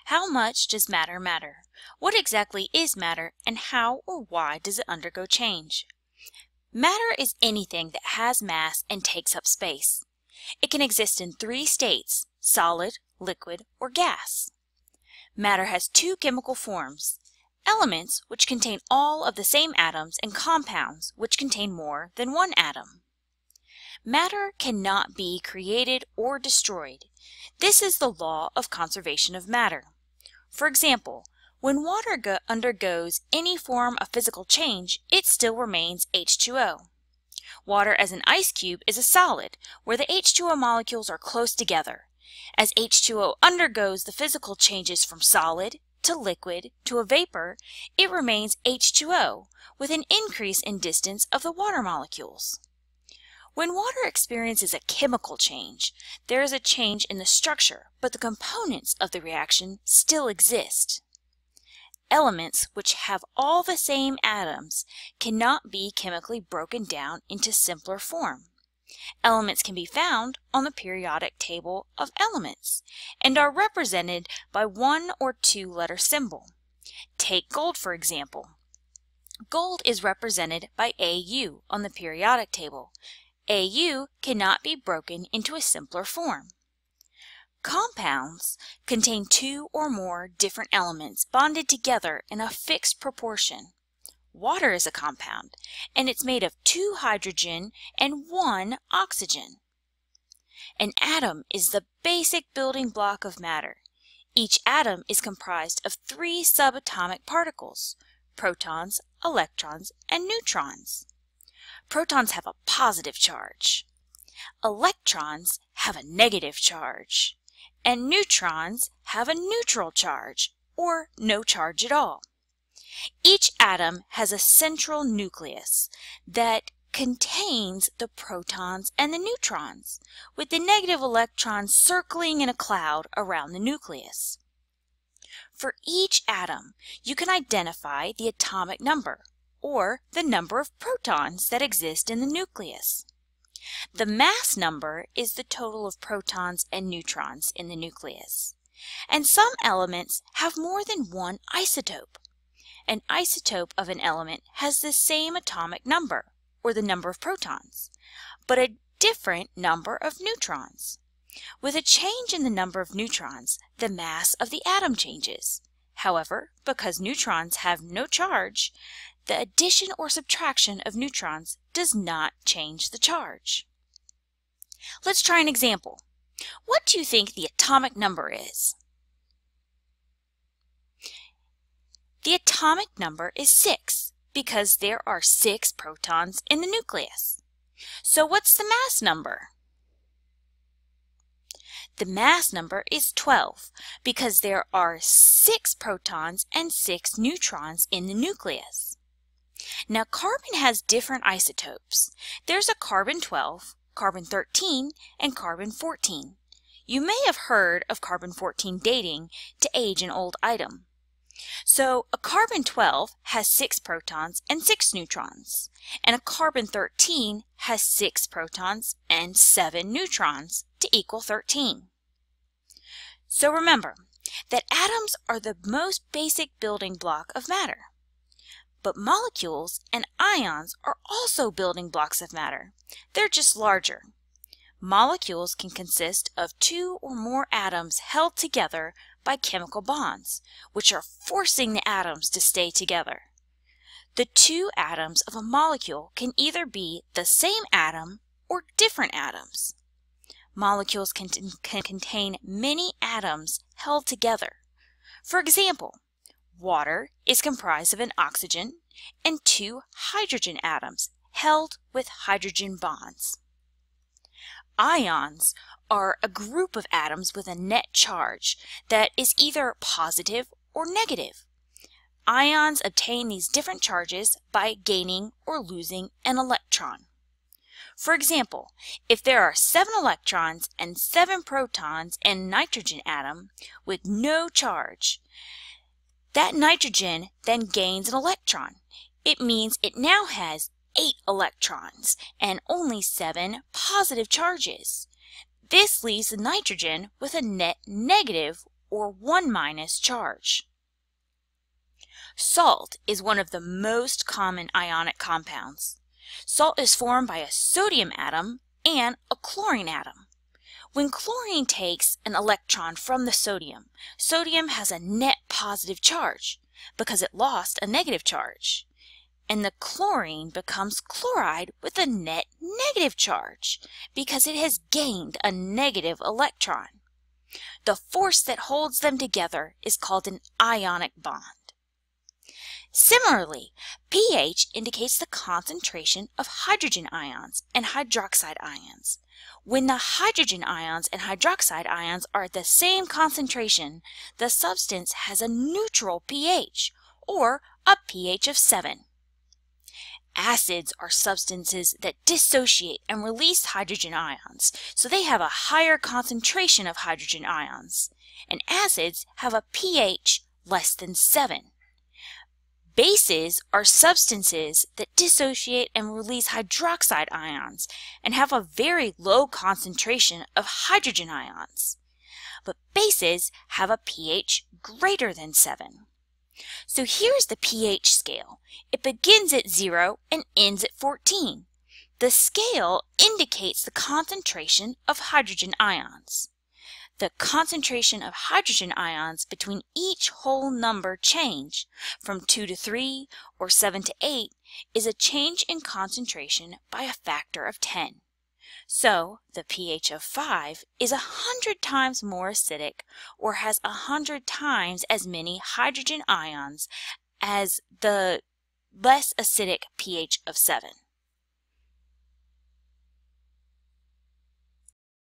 How much does matter matter? What exactly is matter, and how or why does it undergo change? Matter is anything that has mass and takes up space. It can exist in three states: solid, liquid, or gas. Matter has two chemical forms: elements, which contain all of the same atoms, and compounds, which contain more than one atom. Matter cannot be created or destroyed. This is the law of conservation of matter. For example, when water undergoes any form of physical change, it still remains H2O. Water as an ice cube is a solid, where the H2O molecules are close together. As H2O undergoes the physical changes from solid to liquid to a vapor, it remains H2O, with an increase in distance of the water molecules. When water experiences a chemical change, there is a change in the structure, but the components of the reaction still exist. Elements which have all the same atoms cannot be chemically broken down into simpler form. Elements can be found on the periodic table of elements and are represented by one or two letter symbol. Take gold, for example. Gold is represented by Au on the periodic table. Au cannot be broken into a simpler form. Compounds contain two or more different elements bonded together in a fixed proportion. Water is a compound, and it's made of 2 hydrogen and 1 oxygen. An atom is the basic building block of matter. Each atom is comprised of 3 subatomic particles: protons, electrons, and neutrons. Protons have a positive charge. Electrons have a negative charge. And neutrons have a neutral charge, or no charge at all. Each atom has a central nucleus that contains the protons and the neutrons, with the negative electrons circling in a cloud around the nucleus. For each atom, you can identify the atomic number, or the number of protons that exist in the nucleus. The mass number is the total of protons and neutrons in the nucleus. And some elements have more than one isotope. An isotope of an element has the same atomic number, or the number of protons, but a different number of neutrons. With a change in the number of neutrons, the mass of the atom changes. However, because neutrons have no charge, the addition or subtraction of neutrons does not change the charge. Let's try an example. What do you think the atomic number is? The atomic number is 6 because there are 6 protons in the nucleus. So what's the mass number? The mass number is 12 because there are 6 protons and 6 neutrons in the nucleus. Now, carbon has different isotopes. There's a carbon-12, carbon-13, and carbon-14. You may have heard of carbon-14 dating to age an old item. So, a carbon-12 has 6 protons and 6 neutrons, and a carbon-13 has 6 protons and 7 neutrons to equal 13. So remember that atoms are the most basic building block of matter. But molecules and ions are also building blocks of matter. They're just larger. Molecules can consist of 2 or more atoms held together by chemical bonds, which are forcing the atoms to stay together. The 2 atoms of a molecule can either be the same atom or different atoms. Molecules can contain many atoms held together. For example, water is comprised of an oxygen and 2 hydrogen atoms held with hydrogen bonds. Ions are a group of atoms with a net charge that is either positive or negative. Ions obtain these different charges by gaining or losing an electron. For example, if there are 7 electrons and 7 protons in a nitrogen atom with no charge, that nitrogen then gains an electron. It means it now has 8 electrons and only 7 positive charges. This leaves the nitrogen with a net negative or 1- charge. Salt is one of the most common ionic compounds. Salt is formed by a sodium atom and a chlorine atom. When chlorine takes an electron from the sodium, sodium has a net positive charge because it lost a negative charge. And the chlorine becomes chloride with a net negative charge because it has gained a negative electron. The force that holds them together is called an ionic bond. Similarly, pH indicates the concentration of hydrogen ions and hydroxide ions. When the hydrogen ions and hydroxide ions are at the same concentration, the substance has a neutral pH, or a pH of 7. Acids are substances that dissociate and release hydrogen ions, so they have a higher concentration of hydrogen ions, and acids have a pH less than 7. Bases are substances that dissociate and release hydroxide ions and have a very low concentration of hydrogen ions. But bases have a pH greater than 7. So here's the pH scale. It begins at 0 and ends at 14. The scale indicates the concentration of hydrogen ions. The concentration of hydrogen ions between each whole number change from 2 to 3 or 7 to 8 is a change in concentration by a factor of 10. So the pH of 5 is 100 times more acidic or has 100 times as many hydrogen ions as the less acidic pH of 7.